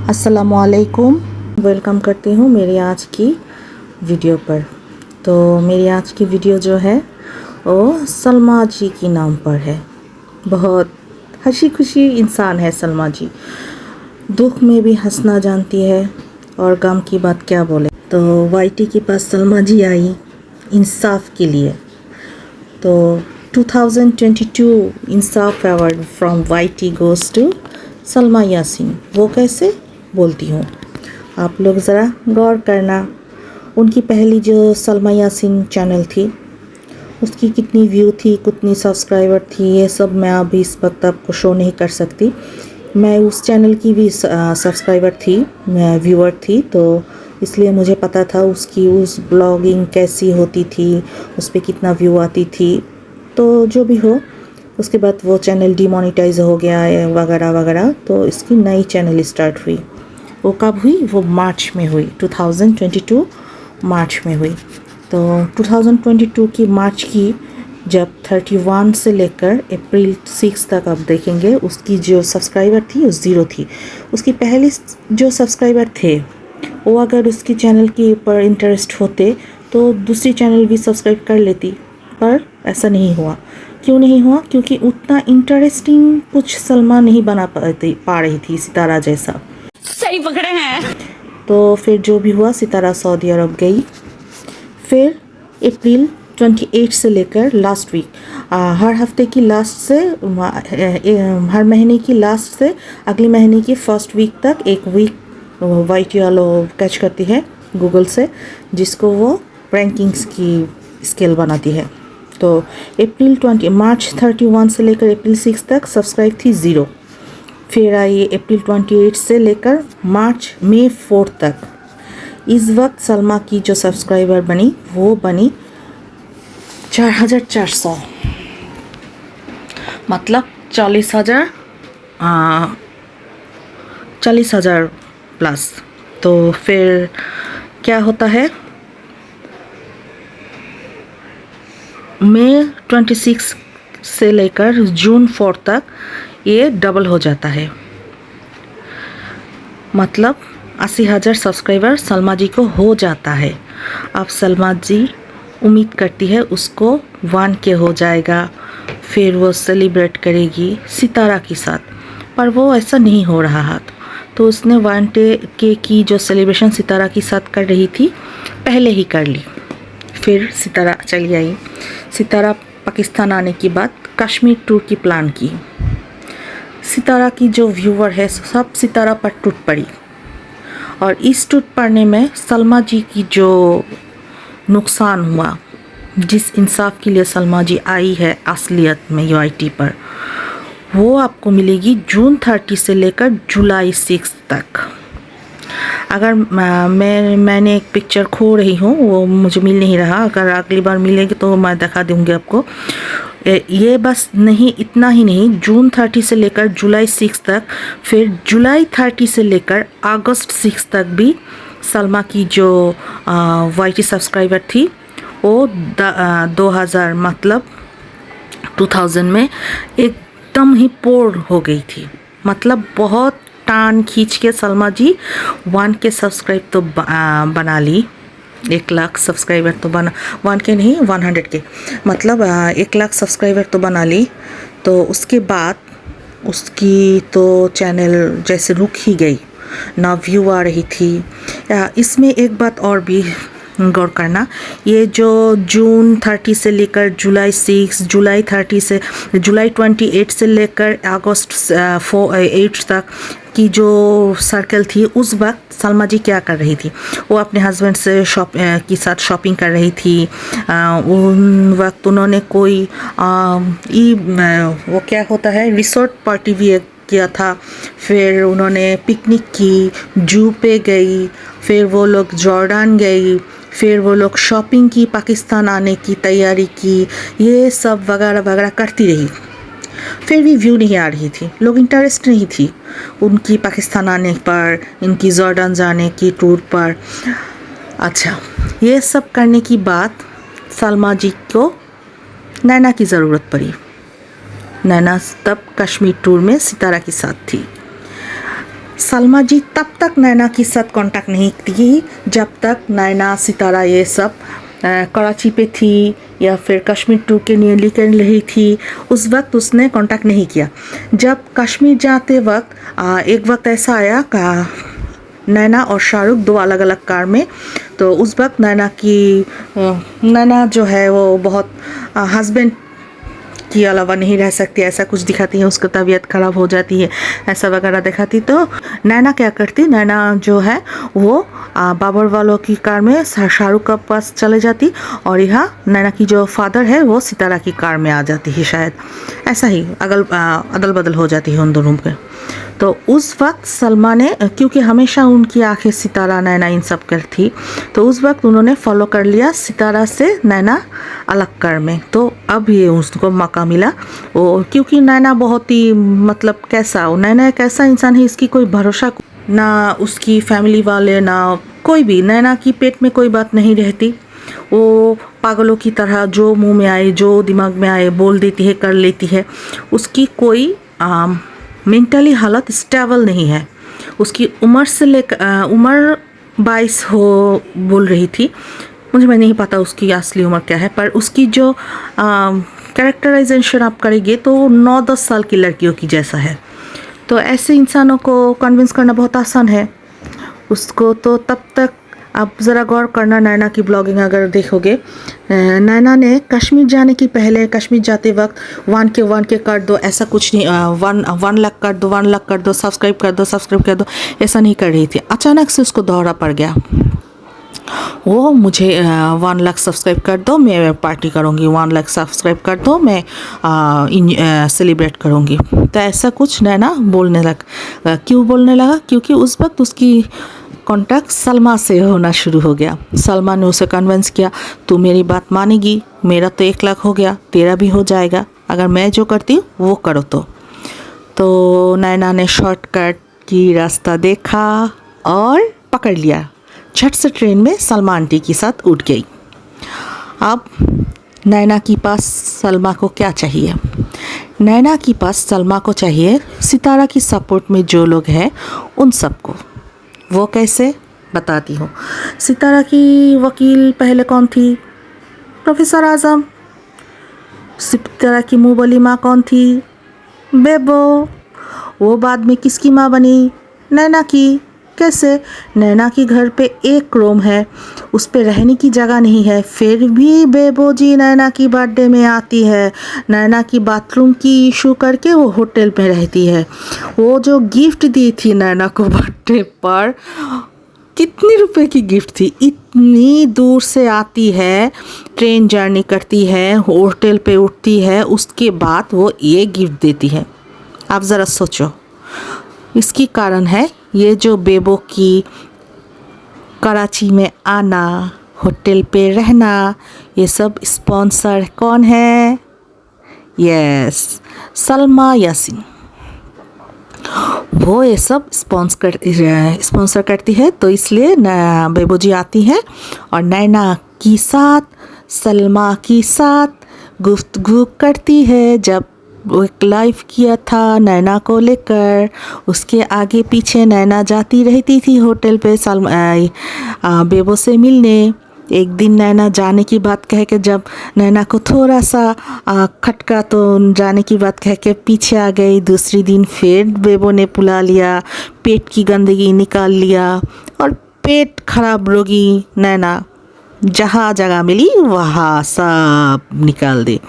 अस्सलामुअलैकुम, वेलकम करती हूँ मेरी आज की वीडियो पर। तो मेरी आज की वीडियो जो है वो सलमा जी की नाम पर है। बहुत हंसी खुशी इंसान है सलमा जी, दुख में भी हंसना जानती है और गम की बात क्या बोले। तो वाईटी के पास सलमा जी आई इंसाफ के लिए। तो 2022 Insaf award from YT goes to Salma Yasin. वो कैसे बोलती हूँ, आप लोग ज़रा गौर करना। उनकी पहली जो सलमा यासीन चैनल थी उसकी कितनी व्यू थी, कितनी सब्सक्राइबर थी, ये सब मैं अभी इस वक्त आपको शो नहीं कर सकती। मैं उस चैनल की भी सब्सक्राइबर थी, मैं व्यूअर थी, तो इसलिए मुझे पता था उसकी उस ब्लॉगिंग कैसी होती थी, उस पर कितना व्यू आती थी। तो जो भी हो, उसके बाद वो चैनल डिमोनेटाइज हो गया है वगैरह वगैरह। तो इसकी नई चैनल स्टार्ट हुई। वो कब हुई? वो मार्च में हुई, 2022 मार्च में हुई। तो 2022 की मार्च की जब 31 से लेकर अप्रैल 6 तक आप देखेंगे उसकी जो सब्सक्राइबर थी वो ज़ीरो थी। उसकी पहली जो सब्सक्राइबर थे वो अगर उसकी चैनल के ऊपर इंटरेस्ट होते तो दूसरी चैनल भी सब्सक्राइब कर लेती, पर ऐसा नहीं हुआ। क्यों नहीं हुआ? क्योंकि उतना इंटरेस्टिंग कुछ सलमा नहीं बना पा रही थी सितारा जैसा। सही पकड़े हैं। तो फिर जो भी हुआ, सितारा सऊदी अरब गई। फिर अप्रैल 28 से लेकर लास्ट वीक, हर हफ्ते की लास्ट से हर महीने की लास्ट से अगले महीने की फर्स्ट वीक तक एक वीक वाईटी वालों कैच करती है गूगल से, जिसको वो रैंकिंग्स की स्केल बनाती है। तो मार्च 31 से लेकर अप्रैल 6 तक सब्सक्राइब थी ज़ीरो। फिर आई अप्रैल 28 से लेकर मई 4 तक। इस वक्त सलमा की जो सब्सक्राइबर बनी वो बनी 4,400, मतलब 40,000 प्लस। तो फिर क्या होता है, मई 26 से लेकर जून 4 तक ये डबल हो जाता है, मतलब 80,000 सब्सक्राइबर सलमा जी को हो जाता है। अब सलमा जी उम्मीद करती है उसको 1K हो जाएगा, फिर वो सेलिब्रेट करेगी सितारा के साथ, पर वो ऐसा नहीं हो रहा है। तो उसने 1K की जो सेलिब्रेशन सितारा के साथ कर रही थी पहले ही कर ली। फिर सितारा चली आई। सितारा पाकिस्तान आने के बाद कश्मीर टूर की प्लान की। सितारा की जो व्यूअर है सब सितारा पर टूट पड़ी, और इस टूट पड़ने में सलमा जी की जो नुकसान हुआ, जिस इंसाफ के लिए सलमा जी आई है असलियत में यूआईटी पर, वो आपको मिलेगी जून 30 से लेकर जुलाई 6 तक। अगर मैंने एक पिक्चर खो रही हूँ, वो मुझे मिल नहीं रहा, अगर अगली बार मिलेगी तो मैं दिखा दूँगी आपको। ये बस नहीं, इतना ही नहीं, जून 30 से लेकर जुलाई 6 तक, फिर जुलाई 30 से लेकर अगस्त 6 तक भी सलमा की जो वाईटी सब्सक्राइबर थी वो 2000 मतलब 2000 में एकदम ही पोर हो गई थी। मतलब बहुत टान खींच के सलमा जी 1K सब्सक्राइब तो बना ली। 1 लाख सब्सक्राइबर तो बना, 1K नहीं 100K, मतलब 1 लाख सब्सक्राइबर तो बना ली। तो उसके बाद उसकी तो चैनल जैसे रुक ही गई, ना व्यू आ रही थी। इसमें एक बात और भी गौर करना, ये जो जून 30 से लेकर जुलाई 6, जुलाई 28 से लेकर अगस्त 8 तक की जो सर्कल थी, उस वक्त सलमा जी क्या कर रही थी? वो अपने हस्बैंड से के साथ शॉपिंग कर रही थी। उन वक्त उन्होंने कोई वो क्या होता है, रिसोर्ट पार्टी भी किया था। फिर उन्होंने पिकनिक की, जू पे गई, फिर वो लोग जॉर्डन गई, फिर वो लोग शॉपिंग की, पाकिस्तान आने की तैयारी की, ये सब वगैरह वगैरह करती रही। फिर भी व्यू नहीं आ रही थी, लोग इंटरेस्ट नहीं थी उनकी पाकिस्तान आने पर, इनकी जॉर्डन जाने की टूर पर। अच्छा, ये सब करने की बाद सलमा जी को नैना की ज़रूरत पड़ी। नैना तब कश्मीर टूर में सितारा के साथ थी। सलमा जी तब तक नैना के साथ कांटेक्ट नहीं की जब तक नैना सितारा ये सब कराची पे थी या फिर कश्मीर टूर के लिए निकल रही थी। उस वक्त उसने कांटेक्ट नहीं किया। जब कश्मीर जाते वक्त एक वक्त ऐसा आया का नैना और शाहरुख दो अलग अलग कार में, तो उस वक्त नैना जो है वो बहुत हस्बैंड के अलावा नहीं रह सकती, ऐसा कुछ दिखाती है, उसकी तबीयत ख़राब हो जाती है, ऐसा वगैरह दिखाती। तो नैना क्या करती, नैना जो है वो बाबर वालों की कार में शाहरुख के पास चले जाती और यहाँ नैना की जो फादर है वो सितारा की कार में आ जाती है, शायद ऐसा ही अदल बदल हो जाती है उन दोनों के। तो उस वक्त सलमा ने, क्योंकि हमेशा उनकी आंखें सितारा नैना इन सब कर थी, तो उस वक्त उन्होंने फॉलो कर लिया सितारा से नैना अलग कर में। तो अब ये उसको मौका मिला वो, क्योंकि नैना बहुत ही मतलब नैना एक ऐसा इंसान है, इसकी कोई भरोसा ना, उसकी फैमिली वाले ना कोई भी, नैना की पेट में कोई बात नहीं रहती। वो पागलों की तरह जो मुंह में आए, जो दिमाग में आए बोल देती है, कर लेती है। उसकी कोई मेंटली हालत स्टेबल नहीं है। उसकी उम्र से लेकर उम्र 22 हो बोल रही थी, मैं नहीं पता उसकी असली उम्र क्या है, पर उसकी जो कैरेक्टराइजेशन आप करेंगे तो 9-10 साल की लड़कियों की जैसा है। तो ऐसे इंसानों को कन्विंस करना बहुत आसान है उसको। तो तब तक आप ज़रा गौर करना, नैना की ब्लॉगिंग अगर देखोगे, नैना ने कश्मीर जाने की पहले, कश्मीर जाते वक्त 1K कर दो, ऐसा कुछ नहीं, 1 लाख कर दो, 1 लाख कर दो, सब्सक्राइब कर दो, ऐसा नहीं कर रही थी। अचानक से उसको दौरा पड़ गया, वो मुझे 1 लाख सब्सक्राइब कर दो, मैं पार्टी करूँगी, 1 लाख सब्सक्राइब कर दो, मैं सेलिब्रेट करूँगी। तो ऐसा कुछ नैना बोलने लगा। क्यों बोलने लगा? क्योंकि उस वक्त उसकी कांटेक्ट सलमा से होना शुरू हो गया। सलमा ने उसे कन्विंस किया, तू मेरी बात मानेगी, मेरा तो 1 लाख हो गया, तेरा भी हो जाएगा, अगर मैं जो करती हूँ वो करो। तो नैना ने शॉर्टकट की रास्ता देखा और पकड़ लिया, झट से ट्रेन में सलमा आंटी के साथ उठ गई। अब नैना के पास सलमा को क्या चाहिए? नैना के पास सलमा को चाहिए सितारा की सपोर्ट में जो लोग हैं उन सबको। वो कैसे? बताती हूँ। सितारा की वकील पहले कौन थी? प्रोफेसर आज़म। सितारा की मुँह बोली माँ कौन थी? बेबो। वो बाद में किसकी माँ बनी? नैना की। कैसे? नैना की घर पे एक रूम है, उस पे रहने की जगह नहीं है, फिर भी बेबो जी नैना की बर्थडे में आती है, नैना की बाथरूम की इशू करके वो होटल में रहती है। वो जो गिफ्ट दी थी नैना को बर्थडे पर, कितने रुपए की गिफ्ट थी? इतनी दूर से आती है, ट्रेन जर्नी करती है, होटल पे उठती है, उसके बाद वो ये गिफ्ट देती है। आप ज़रा सोचो, इसकी कारण है ये जो बेबो की कराची में आना, होटल पे रहना, ये सब स्पॉन्सर कौन है? यस, सलमा यासीन। वो ये सब स्पॉन्सर करती है, तो इसलिए बेबो जी आती है और नैना के साथ, सलमा के साथ गुफ्तगू करती है। जब वो एक लाइव किया था नैना को लेकर, उसके आगे पीछे नैना जाती रहती थी होटल पे बेबो से मिलने। एक दिन नैना जाने की बात कह के, जब नैना को थोड़ा सा खटका तो जाने की बात कह के पीछे आ गई। दूसरी दिन फिर बेबो ने बुला लिया, पेट की गंदगी निकाल लिया और पेट खराब रोगी नैना जहाँ जगह मिली वहाँ सब निकाल दे।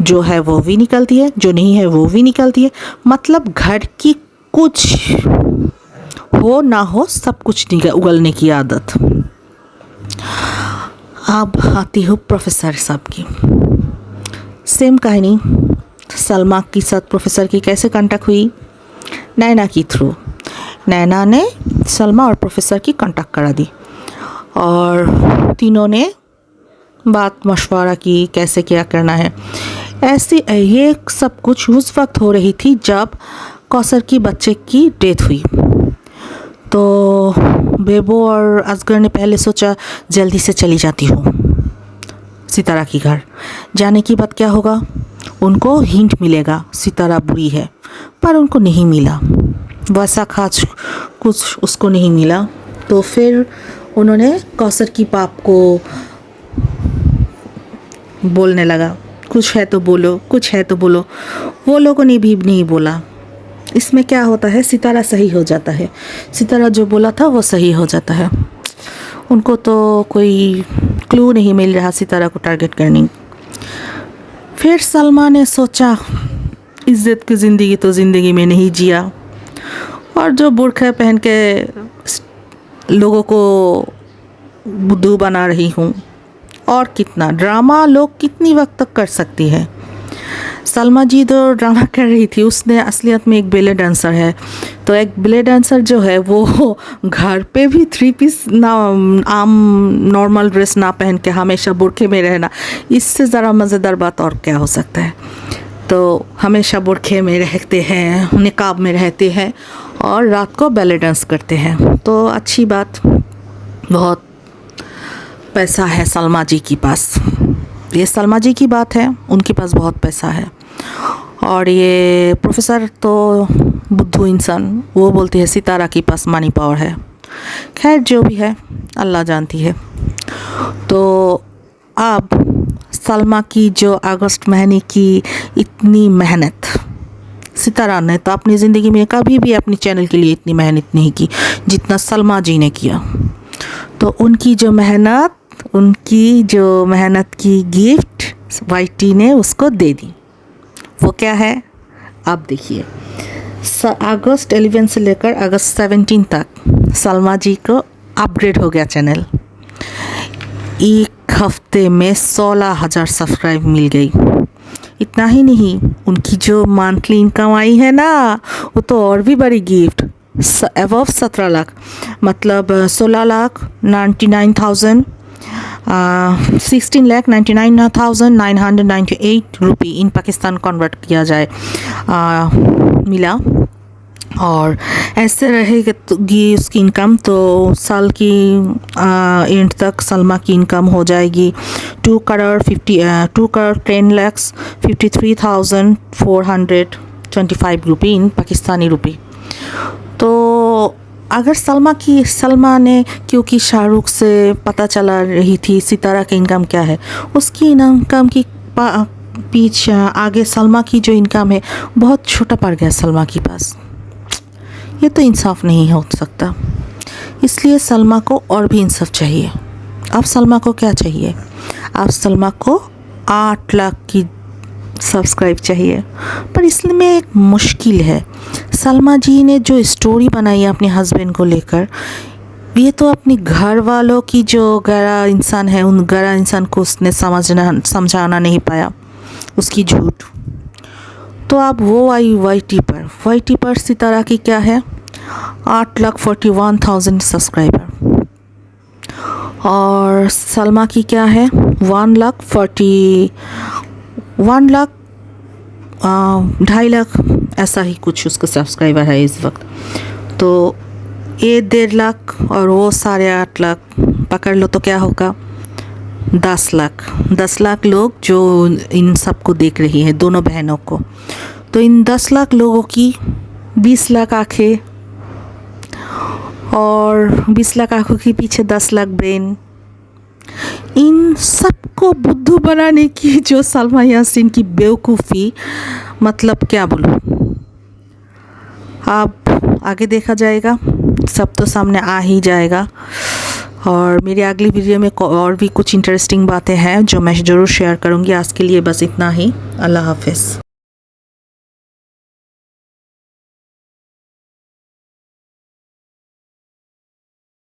जो है वो भी निकलती है, जो नहीं है वो भी निकलती है। मतलब घर की कुछ हो ना हो सब कुछ उगलने की आदत। अब आती हूँ प्रोफेसर साहब की। सेम कहानी, सलमा के साथ प्रोफेसर की कैसे कांटेक्ट हुई? नैना की थ्रू। नैना ने सलमा और प्रोफेसर की कांटेक्ट करा दी और तीनों ने बात मशवरा की कैसे क्या करना है। ऐसे ये सब कुछ उस वक्त हो रही थी जब कौसर की बच्चे की डेथ हुई। तो बेबो और असगर ने पहले सोचा जल्दी से चली जाती हूँ सितारा की घर। जाने की बात क्या होगा, उनको हिंट मिलेगा सितारा बुरी है, पर उनको नहीं मिला। वैसा खास कुछ उसको नहीं मिला। तो फिर उन्होंने कौसर की पाप को बोलने लगा, कुछ है तो बोलो, कुछ है तो बोलो। वो लोगों ने भी नहीं बोला। इसमें क्या होता है, सितारा सही हो जाता है। सितारा जो बोला था वो सही हो जाता है। उनको तो कोई क्लू नहीं मिल रहा सितारा को टारगेट करने। फिर सलमा ने सोचा इज़्ज़त की ज़िंदगी तो ज़िंदगी में नहीं जिया, और जो बुर्का पहन के लोगों को बुद्धू बना रही हूँ, और कितना ड्रामा लोग कितनी वक्त तक कर सकती है। सलमा जी तो ड्रामा कर रही थी, उसने असलियत में एक बेले डांसर है। तो एक बेले डांसर जो है वो घर पे भी 3 पीस ना, आम नॉर्मल ड्रेस ना पहन के हमेशा बुर्के में रहना, इससे ज़रा मज़ेदार बात और क्या हो सकता है। तो हमेशा बुर्के में रहते हैं, निकाब में रहते हैं, और रात को बेले डांस करते हैं। तो अच्छी बात, बहुत पैसा है सलमा जी के पास। ये सलमा जी की बात है, उनके पास बहुत पैसा है। और ये प्रोफेसर तो बुद्धू इंसान, वो बोलती है सितारा के पास मनी पावर है। खैर जो भी है अल्लाह जानती है। तो अब सलमा की जो अगस्त महीने की इतनी मेहनत, सितारा ने तो अपनी ज़िंदगी में कभी भी अपने चैनल के लिए इतनी मेहनत नहीं की जितना सलमा जी ने किया। तो उनकी जो मेहनत की गिफ्ट वाईटी ने उसको दे दी। वो क्या है आप देखिए। अगस्त 11 से लेकर अगस्त 17 तक सलमा जी को अपग्रेड हो गया चैनल। एक हफ्ते में 16,000 सब्सक्राइब मिल गई। इतना ही नहीं, उनकी जो मंथली इनकम आई है ना, वो तो और भी बड़ी गिफ्ट, अबव 17 लाख, मतलब 16,99,000 16,99,998 रुपी इन पाकिस्तान कन्वर्ट किया जाए मिला। और ऐसे रहेगी उसकी इनकम तो साल की एंड तक सलमा की इनकम हो जाएगी 2,10,53,425 रुपी इन पाकिस्तानी रुपी। तो अगर सलमा ने, क्योंकि शाहरुख से पता चला रही थी सितारा की इनकम क्या है, उसकी इनकम की पीछे आगे सलमा की जो इनकम है बहुत छोटा पड़ गया सलमा के पास। ये तो इंसाफ नहीं हो सकता। इसलिए सलमा को और भी इंसाफ चाहिए। अब सलमा को क्या चाहिए? अब सलमा को 8 लाख की सब्सक्राइब चाहिए। पर इसमें एक मुश्किल है। सलमा जी ने जो स्टोरी बनाई है अपने हस्बैंड को लेकर, ये तो अपने घर वालों की जो गैरा इंसान है, उन गैरा इंसान को उसने समझाना नहीं पाया, उसकी झूठ। तो अब वो आई वाईटी पर सितारा की क्या है 8,41,000 सब्सक्राइबर, और सलमा की क्या है 2.5 लाख ऐसा ही कुछ उसका सब्सक्राइबर है इस वक्त। तो ये 1.5 लाख और वो 8.5 लाख पकड़ लो तो क्या होगा 10 लाख लोग जो इन सबको देख रही है, दोनों बहनों को। तो इन 10 लाख लोगों की 20 लाख आँखें, और 20 लाख आँखों के पीछे 10 लाख ब्रेन। इन सबको बुद्धू बनाने की जो सलमा यासीन की बेवकूफ़ी, मतलब क्या बोलूँ। अब आगे देखा जाएगा, सब तो सामने आ ही जाएगा। और मेरी अगली वीडियो में और भी कुछ इंटरेस्टिंग बातें हैं जो मैं ज़रूर शेयर करूँगी। आज के लिए बस इतना ही। अल्लाह हाफ़िज़।